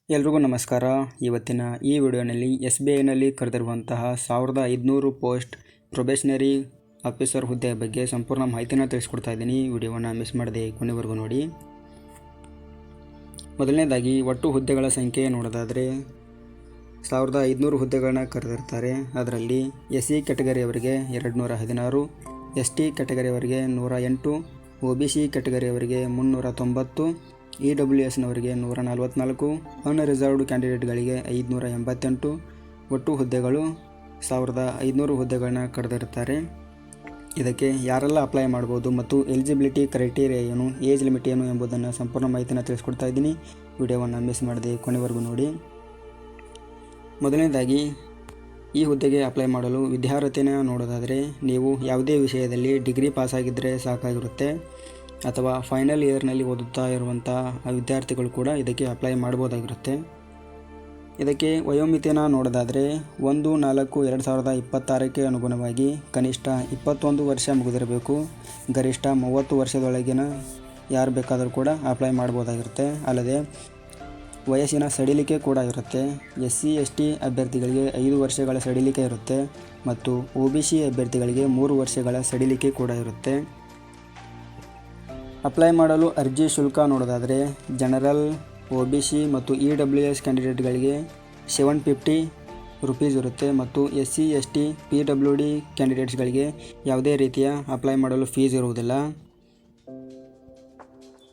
ಎಲ್ರಿಗೂ ನಮಸ್ಕಾರ. ಇವತ್ತಿನ ಈ ವಿಡಿಯೋನಲ್ಲಿ SBIನಲ್ಲಿ ಕರೆದಿರುವಂತಹ 1500 ಪೋಸ್ಟ್ ಪ್ರೊಬೇಷನರಿ ಆಫೀಸರ್ ಹುದ್ದೆಯ ಬಗ್ಗೆ ಸಂಪೂರ್ಣ ಮಾಹಿತಿನ ತಿಳಿಸ್ಕೊಡ್ತಾ ಇದ್ದೀನಿ. ವಿಡಿಯೋವನ್ನು ಮಿಸ್ ಮಾಡದೆ ಕೊನೆವರೆಗೂ ನೋಡಿ. ಮೊದಲನೇದಾಗಿ ಒಟ್ಟು ಹುದ್ದೆಗಳ ಸಂಖ್ಯೆ ನೋಡೋದಾದರೆ 1500 ಹುದ್ದೆಗಳನ್ನ ಕರೆದಿರ್ತಾರೆ. ಅದರಲ್ಲಿ SC ಕ್ಯಾಟಗರಿಯವರಿಗೆ 216, ST ಕ್ಯಾಟಗರಿಯವರಿಗೆ 108, OBC ಕ್ಯಾಟಗರಿಯವರಿಗೆ 390, EWSನವರಿಗೆ 144, ಅನ್ರಿಸರ್ವ್ಡ್ ಕ್ಯಾಂಡಿಡೇಟ್ಗಳಿಗೆ 588. ಒಟ್ಟು ಹುದ್ದೆಗಳು 1500 ಹುದ್ದೆಗಳನ್ನ ಕರೆದಿರ್ತಾರೆ. ಇದಕ್ಕೆ ಯಾರೆಲ್ಲ ಅಪ್ಲೈ ಮಾಡ್ಬೋದು ಮತ್ತು ಎಲಿಜಿಬಿಲಿಟಿ ಕ್ರೈಟೀರಿಯಾ ಏನು, ಏಜ್ ಲಿಮಿಟ್ ಏನು ಎಂಬುದನ್ನು ಸಂಪೂರ್ಣ ಮಾಹಿತಿನ ತಿಳಿಸ್ಕೊಡ್ತಾ ಇದ್ದೀನಿ. ವಿಡಿಯೋವನ್ನು ಮಿಸ್ ಮಾಡದೆ ಕೊನೆವರೆಗೂ ನೋಡಿ. ಮೊದಲನೇದಾಗಿ ಈ ಹುದ್ದೆಗೆ ಅಪ್ಲೈ ಮಾಡಲು ವಿದ್ಯಾರ್ಹತೆನ ನೋಡೋದಾದರೆ ನೀವು ಯಾವುದೇ ವಿಷಯದಲ್ಲಿ ಡಿಗ್ರಿ ಪಾಸಾಗಿದ್ದರೆ ಸಾಕಾಗಿರುತ್ತೆ, ಅಥವಾ ಫೈನಲ್ ಇಯರ್ನಲ್ಲಿ ಓದುತ್ತಾ ಇರುವಂಥ ವಿದ್ಯಾರ್ಥಿಗಳು ಕೂಡ ಇದಕ್ಕೆ ಅಪ್ಲೈ ಮಾಡ್ಬೋದಾಗಿರುತ್ತೆ. ಇದಕ್ಕೆ ವಯೋಮಿತಿನ ನೋಡೋದಾದರೆ 1/4/2026ಕ್ಕೆ ಅನುಗುಣವಾಗಿ ಕನಿಷ್ಠ 21 ವರ್ಷ ಮುಗಿದಿರಬೇಕು, ಗರಿಷ್ಠ 30 ವರ್ಷದೊಳಗಿನ ಯಾರು ಬೇಕಾದರೂ ಕೂಡ ಅಪ್ಲೈ ಮಾಡ್ಬೋದಾಗಿರುತ್ತೆ. ಅಲ್ಲದೆ ವಯಸ್ಸಿನ ಸಡಿಲಿಕೆ ಕೂಡ ಇರುತ್ತೆ. SC ST ಅಭ್ಯರ್ಥಿಗಳಿಗೆ 5 ವರ್ಷಗಳ ಸಡಿಲಿಕೆ ಇರುತ್ತೆ ಮತ್ತು OBC ಅಭ್ಯರ್ಥಿಗಳಿಗೆ 3 ವರ್ಷಗಳ ಸಡಿಲಿಕೆ ಕೂಡ ಇರುತ್ತೆ. ಅಪ್ಲೈ ಮಾಡಲು ಅರ್ಜಿ ಶುಲ್ಕ ನೋಡೋದಾದರೆ ಜನರಲ್, OBC ಮತ್ತು EWS ಕ್ಯಾಂಡಿಡೇಟ್ಗಳಿಗೆ 750 ರುಪೀಸ್ ಇರುತ್ತೆ ಮತ್ತು SC ST PWD ಕ್ಯಾಂಡಿಡೇಟ್ಸ್ಗಳಿಗೆ ಯಾವುದೇ ರೀತಿಯ ಅಪ್ಲೈ ಮಾಡಲು ಫೀಸ್ ಇರುವುದಿಲ್ಲ.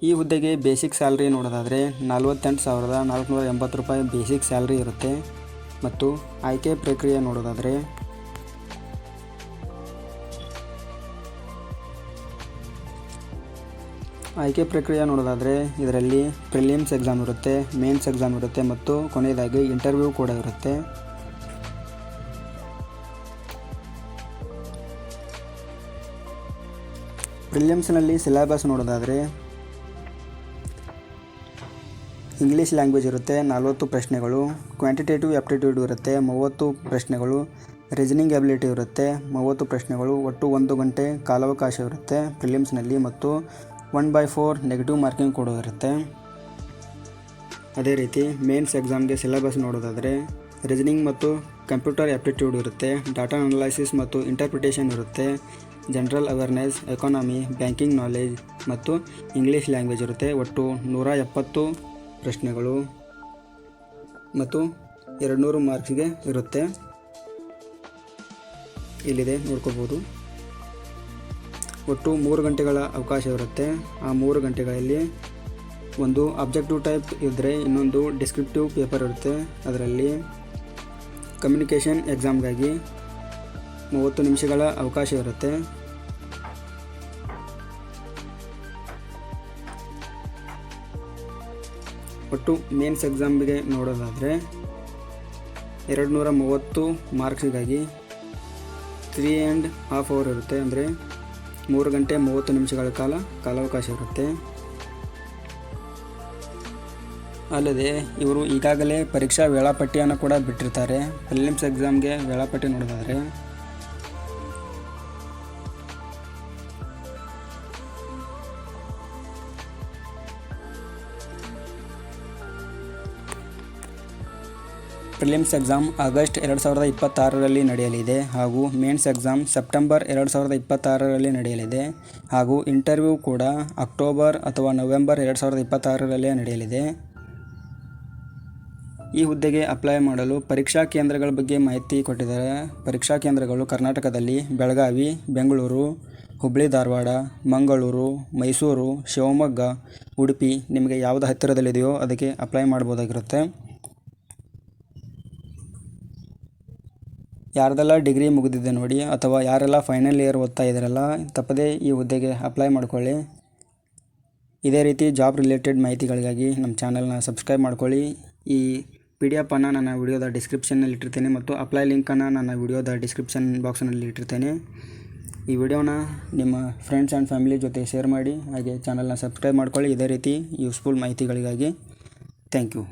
ಈ ಹುದ್ದೆಗೆ ಬೇಸಿಕ್ ಸ್ಯಾಲ್ರಿ ನೋಡೋದಾದರೆ 48,480 ರೂಪಾಯಿ ಬೇಸಿಕ್ ಸ್ಯಾಲ್ರಿ ಇರುತ್ತೆ. ಮತ್ತು ಆಯ್ಕೆ ಪ್ರಕ್ರಿಯೆ ನೋಡೋದಾದರೆ ಇದರಲ್ಲಿ ಪ್ರಿಲಿಮ್ಸ್ ಎಕ್ಸಾಮ್ ಇರುತ್ತೆ, ಮೇನ್ಸ್ ಎಕ್ಸಾಮ್ ಇರುತ್ತೆ ಮತ್ತು ಕೊನೆಯದಾಗಿ ಇಂಟರ್ವ್ಯೂ ಕೂಡ ಇರುತ್ತೆ. ಪ್ರಿಲಿಮ್ಸ್ನಲ್ಲಿ ಸಿಲೆಬಸ್ ನೋಡೋದಾದರೆ ಇಂಗ್ಲೀಷ್ ಲ್ಯಾಂಗ್ವೇಜ್ ಇರುತ್ತೆ, 40 ಪ್ರಶ್ನೆಗಳು, ಕ್ವಾಂಟಿಟೇಟಿವ್ ಆಪ್ಟಿಟ್ಯೂಡ್ ಇರುತ್ತೆ 30 ಪ್ರಶ್ನೆಗಳು, ರೀಸನಿಂಗ್ ಎಬಿಲಿಟಿ ಇರುತ್ತೆ 30 ಪ್ರಶ್ನೆಗಳು. ಒಟ್ಟು 1 ಗಂಟೆ ಕಾಲಾವಕಾಶ ಇರುತ್ತೆ ಪ್ರಿಲಿಮ್ಸ್ನಲ್ಲಿ ಮತ್ತು 1/4 ನೆಗೆಟಿವ್ ಮಾರ್ಕಿಂಗ್ ಕೂಡ ಇರುತ್ತೆ. ಅದೇ ರೀತಿ ಮೇನ್ಸ್ ಎಕ್ಸಾಮ್ಗೆ ಸಿಲೆಬಸ್ ನೋಡೋದಾದರೆ ರೀಸನಿಂಗ್ ಮತ್ತು ಕಂಪ್ಯೂಟರ್ ಆಪ್ಟಿಟ್ಯೂಡ್ ಇರುತ್ತೆ, ಡಾಟಾ ಅನಲೈಸಿಸ್ ಮತ್ತು ಇಂಟರ್ಪ್ರಿಟೇಷನ್ ಇರುತ್ತೆ, general awareness, economy, banking knowledge ಮತ್ತು ಇಂಗ್ಲೀಷ್ ಲ್ಯಾಂಗ್ವೇಜ್ ಇರುತ್ತೆ. ಒಟ್ಟು 170 ಪ್ರಶ್ನೆಗಳು ಮತ್ತು 200 ಮಾರ್ಕ್ಸ್ಗೆ ಇರುತ್ತೆ. ಇಲ್ಲಿದೆ ನೋಡ್ಕೋಬೋದು. ಒಟ್ಟು 3 ಗಂಟೆಗಳ ಅವಕಾಶ ಇರುತ್ತೆ. ಆ 3 ಗಂಟೆಗಳಲ್ಲಿ ಒಂದು ಆಬ್ಜೆಕ್ಟಿವ್ ಟೈಪ್ ಇದ್ದರೆ ಇನ್ನೊಂದು ಡಿಸ್ಕ್ರಿಪ್ಟಿವ್ ಪೇಪರ್ ಇರುತ್ತೆ. ಅದರಲ್ಲಿ ಕಮ್ಯುನಿಕೇಷನ್ ಎಕ್ಸಾಮ್ಗಾಗಿ 30 ನಿಮಿಷಗಳ ಅವಕಾಶ ಇರುತ್ತೆ. ಒಟ್ಟು ಮೇನ್ಸ್ ಎಕ್ಸಾಮ್ಗೆ ನೋಡೋದಾದರೆ 230 ಮಾರ್ಕ್ಸಿಗಾಗಿ 3.5 ಅವರ್ ಇರುತ್ತೆ. ಅಂದರೆ 3 ಗಂಟೆ 30 ನಿಮಿಷಗಳ ಕಾಲಾವಕಾಶ ಇರುತ್ತೆ. ಅಲ್ಲದೆ ಇವರು ಈಗಾಗಲೇ ಪರೀಕ್ಷಾ ವೇಳಾಪಟ್ಟಿಯನ್ನು ಕೂಡ ಬಿಟ್ಟಿರ್ತಾರೆ. ಪ್ರಿಲಿಮ್ಸ್ ಎಕ್ಸಾಮ್ಗೆ ವೇಳಾಪಟ್ಟಿ ನೋಡೋದಾದರೆ ಪ್ರಿಲಿಮ್ಸ್ ಎಕ್ಸಾಮ್ ಆಗಸ್ಟ್ 2026ರಲ್ಲಿ ನಡೆಯಲಿದೆ ಹಾಗೂ ಮೇನ್ಸ್ ಎಕ್ಸಾಮ್ ಸೆಪ್ಟೆಂಬರ್ 2026ರಲ್ಲಿ ನಡೆಯಲಿದೆ ಹಾಗೂ ಇಂಟರ್ವ್ಯೂ ಕೂಡ ಅಕ್ಟೋಬರ್ ಅಥವಾ ನವೆಂಬರ್ 2026ರಲ್ಲೇ ನಡೆಯಲಿದೆ. ಈ ಹುದ್ದೆಗೆ ಅಪ್ಲೈ ಮಾಡಲು ಪರೀಕ್ಷಾ ಕೇಂದ್ರಗಳ ಬಗ್ಗೆ ಮಾಹಿತಿ ಕೊಟ್ಟಿದ್ದಾರೆ. ಪರೀಕ್ಷಾ ಕೇಂದ್ರಗಳು ಕರ್ನಾಟಕದಲ್ಲಿ ಬೆಳಗಾವಿ, ಬೆಂಗಳೂರು, ಹುಬ್ಬಳ್ಳಿ ಧಾರವಾಡ, ಮಂಗಳೂರು, ಮೈಸೂರು, ಶಿವಮೊಗ್ಗ, ಉಡುಪಿ, ನಿಮಗೆ ಯಾವುದು ಹತ್ತಿರದಲ್ಲಿದೆಯೋ ಅದಕ್ಕೆ ಅಪ್ಲೈ ಮಾಡ್ಬೋದಾಗಿರುತ್ತೆ. ಯಾರ್ದೆಲ್ಲ ಡಿಗ್ರಿ ಮುಗಿದಿದೆ ನೋಡಿ ಅಥವಾ ಯಾರೆಲ್ಲ ಫೈನಲ್ ಇಯರ್ ಓದ್ತಾ ಇದ್ದಾರಲ್ಲ ತಪ್ಪದೇ ಈ ಹುದ್ದೆಗೆ ಅಪ್ಲೈ ಮಾಡ್ಕೊಳ್ಳಿ. ಇದೇ ರೀತಿ ಜಾಬ್ ರಿಲೇಟೆಡ್ ಮಾಹಿತಿಗಳಿಗಾಗಿ ನಮ್ಮ ಚಾನಲ್ನ ಸಬ್ಸ್ಕ್ರೈಬ್ ಮಾಡ್ಕೊಳ್ಳಿ. ಈ PDF ಅನ್ನು ನನ್ನ ವಿಡಿಯೋದ ಡಿಸ್ಕ್ರಿಪ್ಷನ್ನಲ್ಲಿ ಇಟ್ಟಿರ್ತೇನೆ ಮತ್ತು ಅಪ್ಲೈ ಲಿಂಕನ್ನು ನನ್ನ ವಿಡಿಯೋದ ಡಿಸ್ಕ್ರಿಪ್ಷನ್ ಬಾಕ್ಸ್ನಲ್ಲಿ ಇಟ್ಟಿರ್ತೇನೆ. ಈ ವಿಡಿಯೋನ ನಿಮ್ಮ ಫ್ರೆಂಡ್ಸ್ ಆ್ಯಂಡ್ ಫ್ಯಾಮಿಲಿ ಜೊತೆ ಶೇರ್ ಮಾಡಿ, ಹಾಗೆ ಚಾನಲ್ನ ಸಬ್ಸ್ಕ್ರೈಬ್ ಮಾಡ್ಕೊಳ್ಳಿ ಇದೇ ರೀತಿ ಯೂಸ್ಫುಲ್ ಮಾಹಿತಿಗಳಿಗಾಗಿ. Thank you.